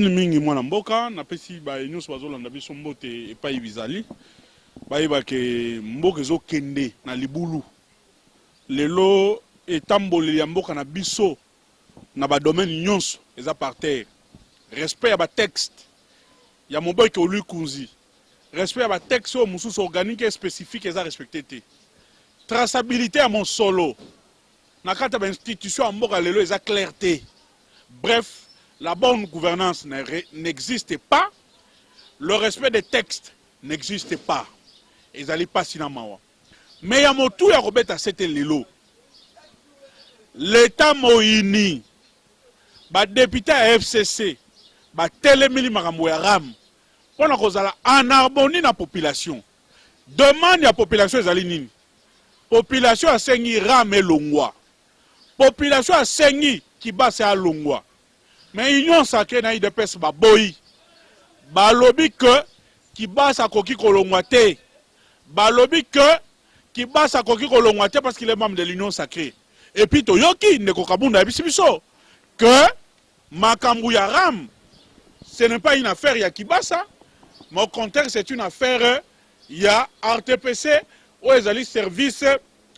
mingi mwana mboka na pesi ba nyonso bazolanda biso mbote epai bizali bayeba ke mboka ezokende na libulu lelo etamboleli ya mboka na biso na ba domaine nyonso eza par terre. Respect ya ba texte ya moboy ke olu kunzi, respect ya ba texte o mususu organique et spécifique eza respecté te. Traçabilité à mon solo na kata ba institution ya mboka lelo eza clarté. Bref, la bonne gouvernance n'existe pas, le respect des textes n'existe pas. Ils n'allaient pas sinamawa. Mais il y a mon tout à Robert à cette lilo. L'État moini, le député à FCC, le télémili maramouyaram, pour en harmonie la population. Demande à la population les population a sengi ram et longwa. Population a sengi qui basse à longwa. Mais l'union sacrée na IDPS ba boy. Ba lobby que qui basse à koki kolongwate. Ba lobby que qui basse à koki kolongwate parce qu'il est membre de l'union sacrée. Et puis toyoki ne kokabunda biso que makambu ya ram ce n'est pas une affaire ya Kibasa, mais au contraire c'est une affaire ya RTPC ou les services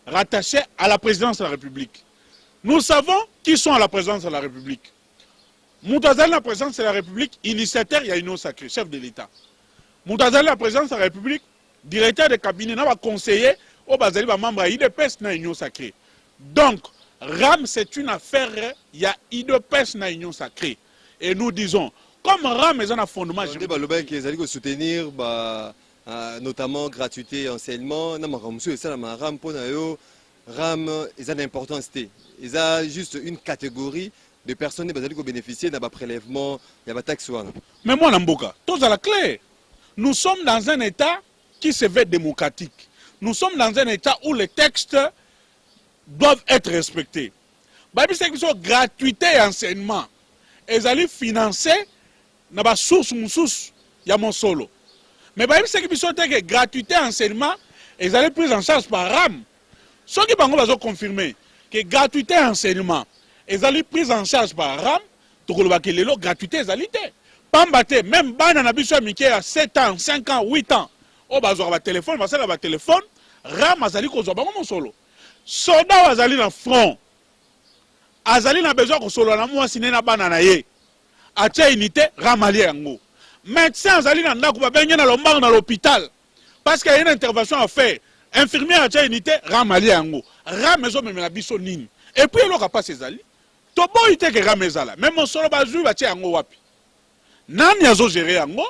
rattachés à la présidence de la République. Nous savons qui sont à la présidence de la République. Moutazali la présidence de la République, initiateur, il y a une sacrée, chef de l'État. Moutazali la présidence de la République, directeur de cabinet, n'a pas conseiller, au Bazali va membre à IDPS na union sacrée. Donc, RAM c'est une affaire, il y a IDPS na union sacrée. Et nous disons, comme RAM est un fondement, je vais vous soutenir, notamment gratuité et enseignement. RAM est une importance. Il y a juste une catégorie de personnes qui ont bénéficié d'un prélèvement, il y a taxe. Mais moi, Namboka, tout à la clé. Nous sommes dans un État qui se veut démocratique. Nous sommes dans un État où les textes doivent être respectés. C'est que gratuité et enseignement. Ils allaient financer dans source il y a mon solo. Mais c'est que gratuité et enseignement, ils allaient pris en charge par RAM. Ceux qui vont confirmer que gratuité et enseignement, ils allaient pris en charge par RAM, gratuité et alité. Pambate, même banana biso mike à 7 ans, 5 ans, 8 ans. Oh bazor ba téléphone, basala ba téléphone, RAM azali ko zo bango mon solo. Soda azali na front. Azali na besoin ko solo na moi siné na banana ye. Atia unité RAM ali yango. Médecin azali na ndako ba benye na lombar na l'hôpital. Parce qu'il y a une intervention à faire. Infirmier atia unité RAM ali yango. RAM ezo memela biso nini. Et puis il aura pas ses alliés. Tobo ite ke RAM ezala. Même mon solo bazui ba tia yango wapi. Nani azo gérer yango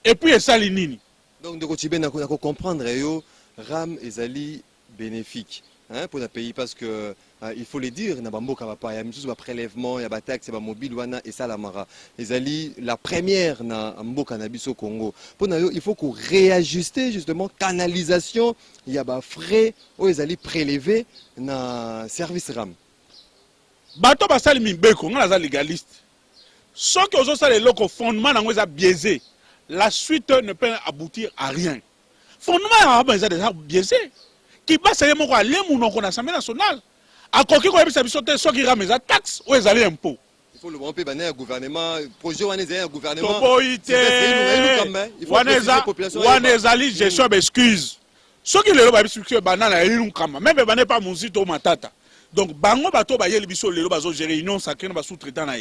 et puis esali nini. Donc de Kotibé n'a comprendre yo RAM ezali bénéfique hein pour le pays parce que il faut le dire na bamboka va pas il y a même chose ba prélèvement il y a ba taxe ba mobile wana et ça la mara ezali la première na mboka na biso Congo pour yo il faut qu'on réajuster justement canalisation il y a ba frais o ezali prélevé na service RAM bato basali mimbeko ngala za légaliste. Ce que vous avez le fondement est biaisé, la suite ne peut aboutir à rien. Le fondement est déjà biaisé. Qui passe à l'Assemblée nationale. À quoi qu'il y ait ceux qui ramènent la taxe ou les impôts. Il faut le grand pays gouvernement, projet ou un gouvernement. Wanezali gestion d'excuses. Ceux qui le sont banana et même bané pas muzito matata. Donc bango bato ba yeli biso lelo bazo gérer union sacrée na ba sous-traitant na.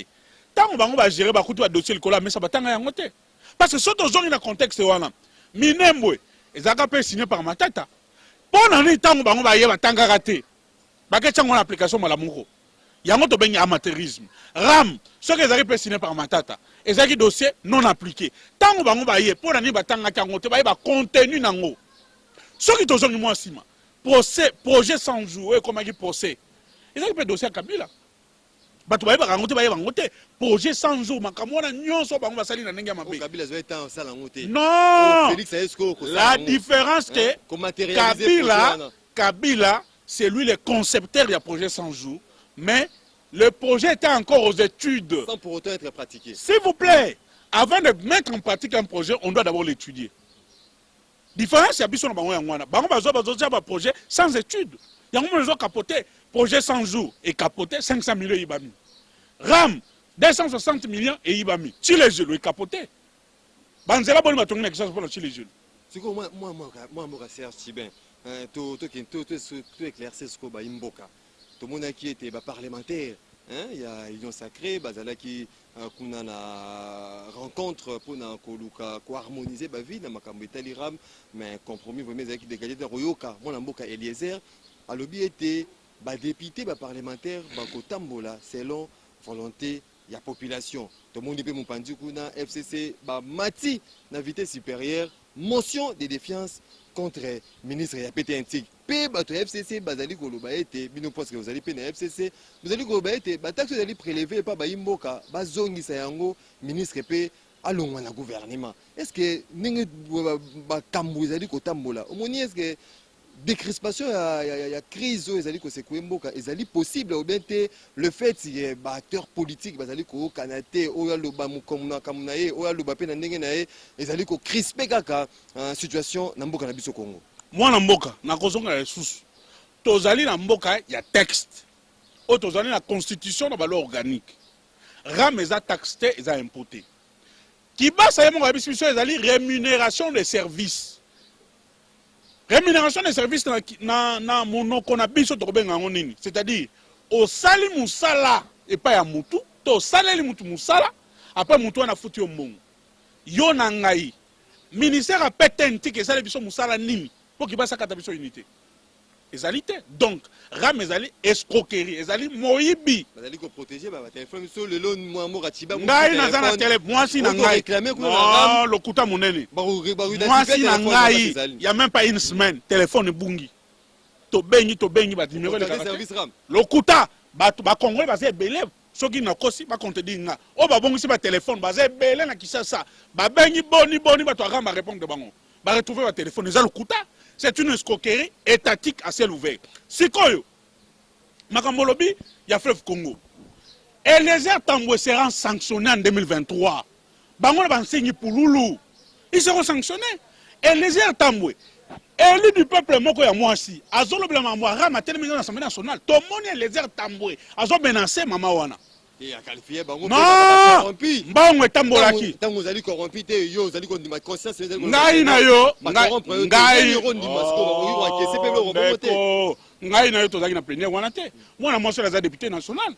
Tant qu'on va gérer le dossier mais ça va t'engager. Parce que ce dans un contexte wana minembwe ezaka signé par matata. Pour nani tant qu'on va yeba tangaraté. Ba ke tsango l'application malamuko. Yango to bengi amateurisme. RAM ce que ezaki signé par matata. Ezaki dossier non appliqué. Tant qu'on va yeba pour nani ba tanga kangote ba yeba contenu nango. Ce qui tozongi moi sima. Procès projet 100 jours comme un procès. Ezaki pe dossier Kabila. Bato ba rangote ba rangote projet 100 jours makamona nyonso bango basali na ndenge ya mabe. Kabila zo eta sala ngote. Non. Félix Aesco la différence que Kabila c'est lui le concepteur du projet 100 jours mais le projet était encore aux études sans pour autant être pratiqué. S'il vous plaît, avant de mettre en pratique un projet, on doit d'abord l'étudier. Différence ya biso na bango yangwana. Bango bazo ba projet sans études. Yango besoin capoter projet 100 jours et capoter 500 millions ibami. RAM 260 millions et Ibami. Tu les jeunes, ils capoté. Banzela boni matongi na kisasa pour les jeunes. C'est quoi moi Serge Tibin, to éclaircir ce que ba imboka. To mona qui était ba parlementaire, il y a Union Sacrée, bazala qui kuna na rencontre pour na koluka ko harmoniser ba vie na makambo etali ram, mais compromis vraiment ezaki dégager de royoka, mona mboka Eliezer, alobi était ba député ba parlementaire ba kotambola selon volonté ya population. Tout le monde peut m'entendre kuna FCC ba mati na vitesse supérieure, motion de défiance contre ministre ya PTNT. Pe bato FCC bazali koloba ete bino pense que vous allez payer FCC, vous allez koloba ete ba taxe vous allez prélever pa ba imboka ba zongisa yango ministre pe alongwa na gouvernement. Est-ce que ninge ba kambu vous allez kotambola? Omoni est-ce que décrispation ya crise ezali ko sekwe mboka ezali possible ou bien le fait que ba acteur politique bazali ko kanate oya loba mukomuna kamuna ye oya loba pe na ndenge na ye ezali ko crisper kaka situation na mboka na biso Congo. Moi na mboka na kozonga ya susu tozali na mboka ya texte o tozali na constitution na ba loi organique ram eza taxé eza impoté kibasa ye moko biso ezali rémunération des services. Rémunération des services na monoko na biso tokobenga ngo nini, c'est-à-dire au sali musala et pas ya mutu to saleli mutu musala après mutu na futi ombongo yo na ngai ministère a pétenti que sali biso musala nini pour kibasa kata biso unité ezalité. Donc ram ezali escroquerie ezali moyibi bazali ko protéger ba téléphone so le long moi mo ratiba ngai na zana télé moi si na ngai non lokuta munene moi si na ngai il y a même pas une semaine téléphone bungi to bengi ba numéro de service ram lokuta ba congolais ba se belé soki na kosi ba compte dinga o ba bongi si ba téléphone ba se belé na kisasa ba bengi boni ba to ram ba répondre bango ba retrouver ba téléphone ezali lokuta. C'est une escroquerie étatique à ciel ouvert. Sikoyo, Makamolobi, il y a fleuve Congo. Et les airs Tamboué seront sanctionnés en 2023. Bango va enseigner pour Loulou. Ils seront sanctionnés. Et les airs Tamboué, élu du peuple Moko ya Mwasi, Azolo Blama Mwa, Ramatel Million d'Assemblée nationale, tout le monde les airs Tamboué, Azo Benancé, Mama Wana. Et à qualifier bango corrompu mbongo etambolaki tango zali corrompu te yo zali ko ndima conscience ngai na yo ngai na yo tozaki na plénière wana te mwana mwasi aza député national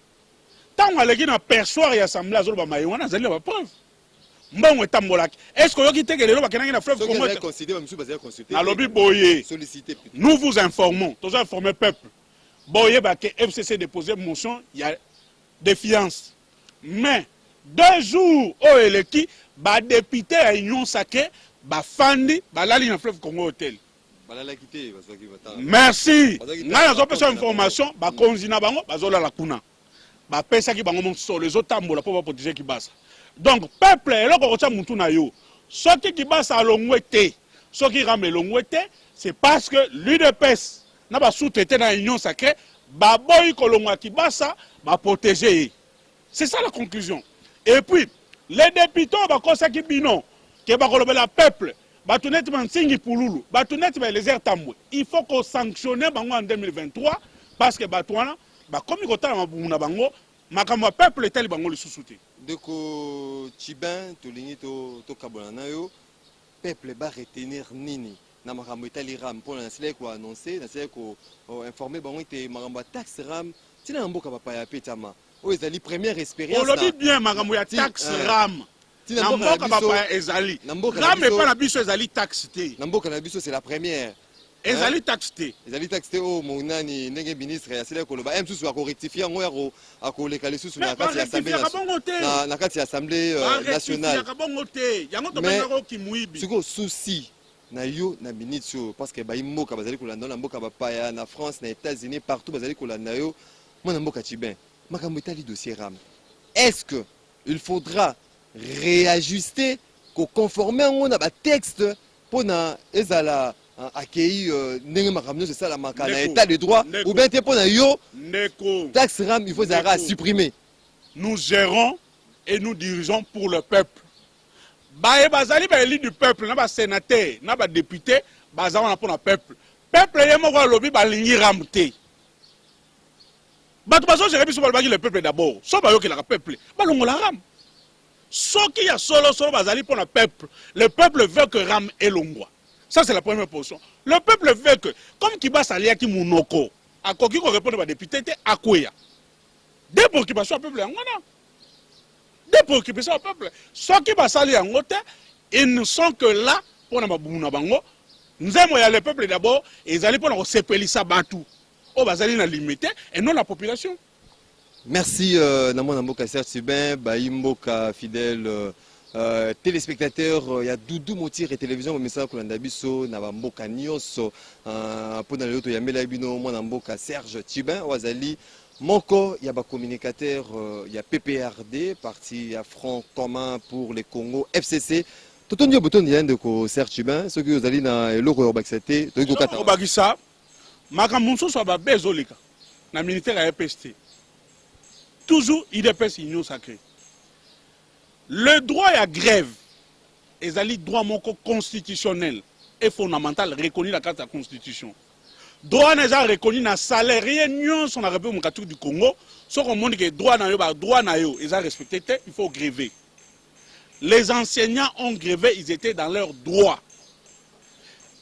tango aleki na perchoir ya assemblée azoloba maye wana azali na bapreuve mbongo etambolaki est-ce que oyoki teke lelo bakendaki na fleuve Congo alobi boye nous vous informons tozo informer peuple boye bake FCC déposé motion ya défiance. Mais 2 jours au eleki, ba député à Union Sacrée, ba fandi, ba lali na fleuve Congo Hotel. Merci. N'a pas besoin d'information, ba konzina bango, ba zola la kuna. Ba pesa ki bango sur les autres tambola pour protéger ki basa. Donc peuple, eloko kocha mutu na yo. Soki ki basa alongwete, soki rame longwete, c'est parce que l'UDPS n'a pas sous-traité dans l'Union Sacrée, ba boy kolongwa ki basa va protéger. C'est ça la conclusion. Et puis, les députés, qui bino, qui va la peuple, les airs tamboué. Il faut qu'on sanctionne en 2023 parce que Batouana, comme il y a un peuple est tel le sous-souté. Donc, Tibin, to Kabonana, peuple va retenir Nini. Na makambo etali ram pour na ko annoncer na ko informer bango te makambo taxe ram tina mboka papa ya petama o ezali première expérience on le dit bien makambo ya taxe ram na mboka papa ezali ram et pas na biso ezali taxe te na mboka na biso c'est la première ezali taxe te ezali taxe te o monani ndenge ministre ya sele ko loba em susu ko rectifier ngo yako akoleka lesusu na kati ya assemblée nationale kabongo te yango to bengako kimuibi siko souci na yo na minitio parce que ba imoka bazali kolanda na mboka bapaya na France na États-Unis partout bazali kolanda yo mona mboka Tibin makambo etali dossier ram est-ce que il faudra réajuster ko conformer ngo na ba texte pona ezala accueillir ndenge makambo c'est ça la makana état de droit ou bien te pona yo taxe ram il faut zara supprimer. Nous gérons et nous dirigeons pour le peuple. Baye bazali ba élu du peuple na ba sénateur na ba député bazali na pour le peuple yemo ko lobi ba lingi ramte bato bazo gérer biso balobaki le peuple d'abord so bayokelaka peuple balongola ram soki ya solo bazali pour le peuple veut que ram elongwa. Ça c'est la première position. Le peuple veut que comme Kibasa aliaki munoko akoki ko répondre ba député te akweya des préoccupations au peuple yangona des préoccupations au peuple soki basali yango te ils ne sont que là pour na babuna bango nzemo ya le peuple d'abord et ils allaient pour na sepelisa batu o bazali na limité et non la population. Merci Namon Mboka Serge Tubin, Baïmboka fidèle téléspectateur, il y a Doudou Motir et télévision, mais ça, qu'on a biso, Nabamboka Nyos, pour dans l'autre, il y a Melabino, Mboka Serge Tubin, Wazali, Moko, il y a un communicateur, il y a PPRD, parti à Front commun pour les Congo, FCC. Tout le monde il y a un Serge Tubin, ceux qui ont allé dans l'euro au Baxate, tout le monde. Makamunso soit bezolika, na militaire à EPST. Toujours IDPS union sacrée. Le droit à grève est un droit constitutionnel et fondamental reconnu dans la carte de la Constitution. Droit n'est pas reconnu dans le salaire, rien sur la République du Congo. Ce qu'on dit que droit est respecté, il faut gréver. Les enseignants ont grévé, ils étaient dans leurs droits.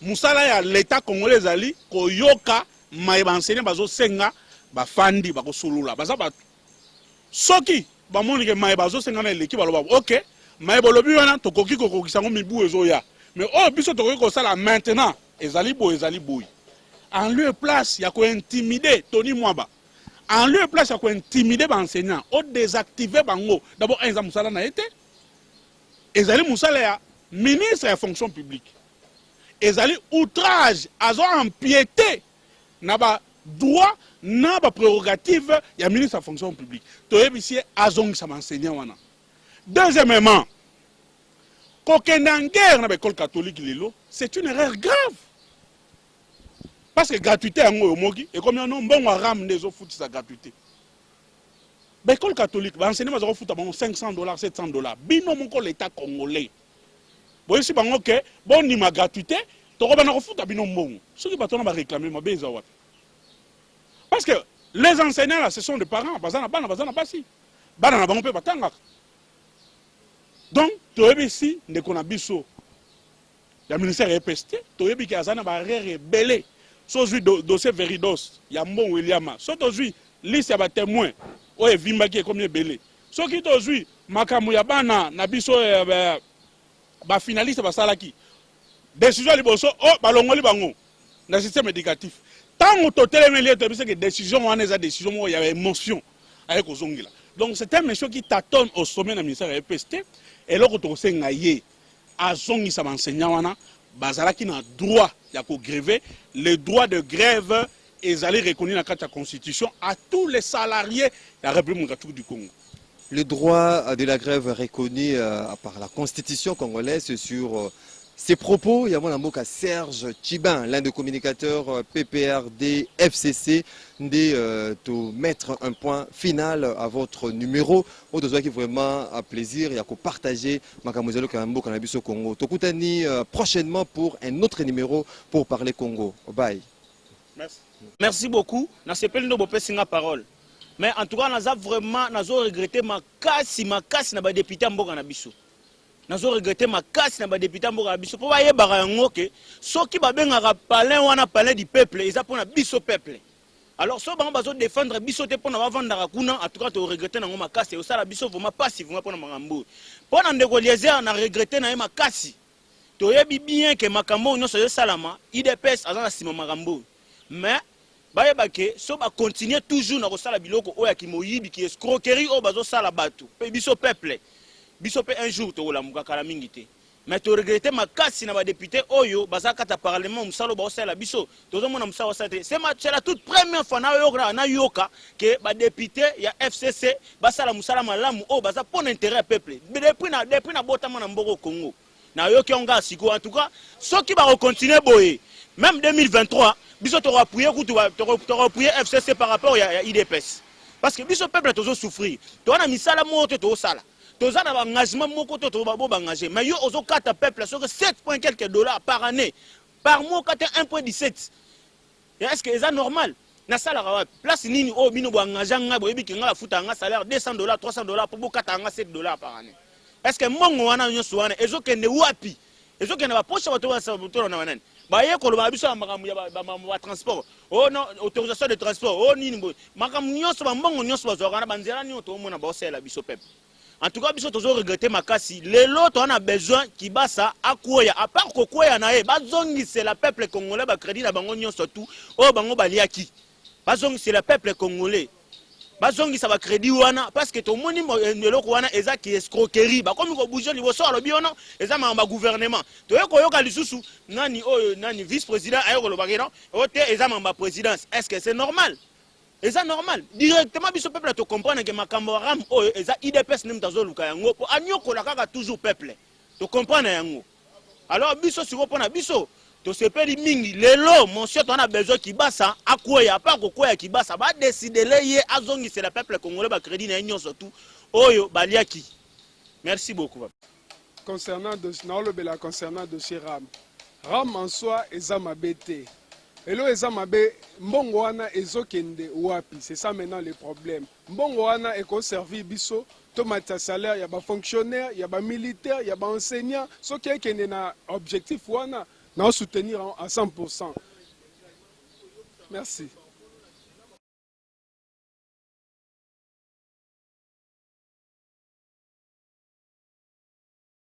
Moussala ya l'État congolais ali koyoka maïba enseignant bazo senga ba fandi ba ko solula baza ba soki ba moni ke maïba bazo senga na l'équipe baloba OK maïba lobi wana to koki sango mibu ezoya mais oh biso to koki ko sala maintenant ezali boy en lieu place ya ko intimider Tony Mwaba en lieu place ya ko intimider ba enseignant o désactiver bango d'abord un moussala na été ezali moussala ya ministre ya fonction publique. Ils allaient outrage, ils ont empiété na ba droit, na ba prérogative, il y a ministre de la fonction publique. Toyebisie azong sa m'enseignant wana. Deuxièmement, kokendanger na l'école catholique lelo, c'est une erreur grave. Parce que gratuité en omogi et comme non bon ram des autres foot sa gratuité. L'école catholique, ba enseignement za foot à $500, $700. Bino mon l'État congolais. Bon, si bango ke bon ni ma gratuité, to ko bana ko futa bino mbongo. Ceux qui batona ba réclamer ma beza wat. Parce que les enseignants là ce sont des parents, bazana basi. Bana na bango pe batanga. Donc to yebi si ndeko na biso ya ministère EPST, to yebi ki azana ba rebelle. So jui dossier Veridos, ya mbongo William. So to jui liste ya ba témoin o evimba ki comme belé. So ki to jui makamu ya bana na biso ba finaliste basalaki décision liboso oh balongoli bango na système éducatif tant to telemeli to bisa que décision wana eza décision mo ya émotion avec kozongila donc c'est un monsieur qui tâtonne au sommet na ministère ya EPST et loko to senga ye azongi sa enseignant wana bazalaki na droit ya ko gréver le droit de grève est allé reconnu dans la constitution à tous les salariés de la République du Congo. Le droit de la grève reconnu par la Constitution congolaise sur ces propos. Il y a mon amour Serge Tubin, l'un des communicateurs PPRD FCC, de mettre un point final à votre numéro. Au besoin qui vraiment a plaisir et à partager Makamuzelo Kambo Cannabis au Congo. Tokutani prochainement pour un autre numéro pour parler Congo. Bye. Merci. Merci beaucoup. Na sepeli no bopé singa parole. Mais en tout cas, nous avons vraiment regretté ma casse na ba député mboka na biso. Nous avons regretté ma casse na ba député mboka na biso. Pour ba yeba yango ke soki ba benga palin wana palin du peuple, ils apona biso peuple. Alors so ba bazo défendre biso te pona ba vendre kuna, en tout cas to regretter na ma casse et ça la biso vraiment passivement pona mangambo. Pona ndeko Eliezer na regretter na ma casse. To yebi bien que makambo nyonso yo salama, IDPS azana sima makambo. Mais bayebake so ba continuer toujours na kosala biloko oya ki moyibi ki escroquerie o bazo sala batu pe biso peuple un jour to la muka kala mingi te mais to regretter makasi na ba député oyo bazaka ta parlement musalo ba osala biso tozo mona musalo osala te c'est la toute première fois na yoka que ba député ya FCC basala musala malamu o baza pour intérêt peuple depuis na botama na mboko Congo na yoki onga siko en tout cas ceux qui va continuer boye même 2023 biso to appuyer FCC par rapport à IDPS parce que biso peuple tozo souffrir to na misala moto to sala to za na engagement moko to ba engagé mais yo ozo kata peuple sur 7 points quelques dollars par année par mois 1.17 est-ce que c'est normal na sala ka wapi place nini o bino bo engagé nga bo ebiki nga futa nga salaire $200 $300 pour bokata nga $7 par année. Est-ce que mbongo wana nyonso wana ezokende wapi? Ezokende ba poche bato ba sabuto na wanani? Ba ye ko ba biso makambo ya ba transport. Oh non, autorisation de transport. Oh nini bo. Makambo nyonso ba mbongo nyonso bazokana banzela ni to mona ba osela biso peuple. En tout cas, biso tozo regretter makasi. Lelo to on a besoin kibasa akoya. À part kokoya na e, bazongi c'est le peuple congolais ba crédit na bango nyonso tout. Oh bango baliaki. Bazongi c'est le peuple congolais. Bazongi ça va crédit wana parce que to moni eloko wana eza ki escroquerie. Ba komi ko bouger liboso alobi ona eza ma gouvernement. To yeko yoka lisusu nani oyo nani vice-président ayoko lobakena. Ote eza ma présidence. Est-ce que c'est normal? Et ça normal. Directement, biso peuple te comprendre que makambo ram o eza IDPS nem tazo luka yango po anyoko la kaka toujours peuple. To comprendre yango. Alors biso siko pona biso to sepeli mingi lelo monsieur to na besoin ki basa akoya pas ko koya ki basa ba décider leye azongi c'est le peuple congolais ba crédit na nyon surtout oyo baliaki. Merci beaucoup. Concernant dossier RAM. RAM en soi eza mabete. Elo eza mabe mbongo wana ezokende wapi, c'est ça maintenant le problème. Mbongo wana eko servir biso tomata salaire ya ba fonctionnaire, ya ba militaire, ya ba enseignant, so qui ekende na objectif wana na soutenir à 100%. Merci.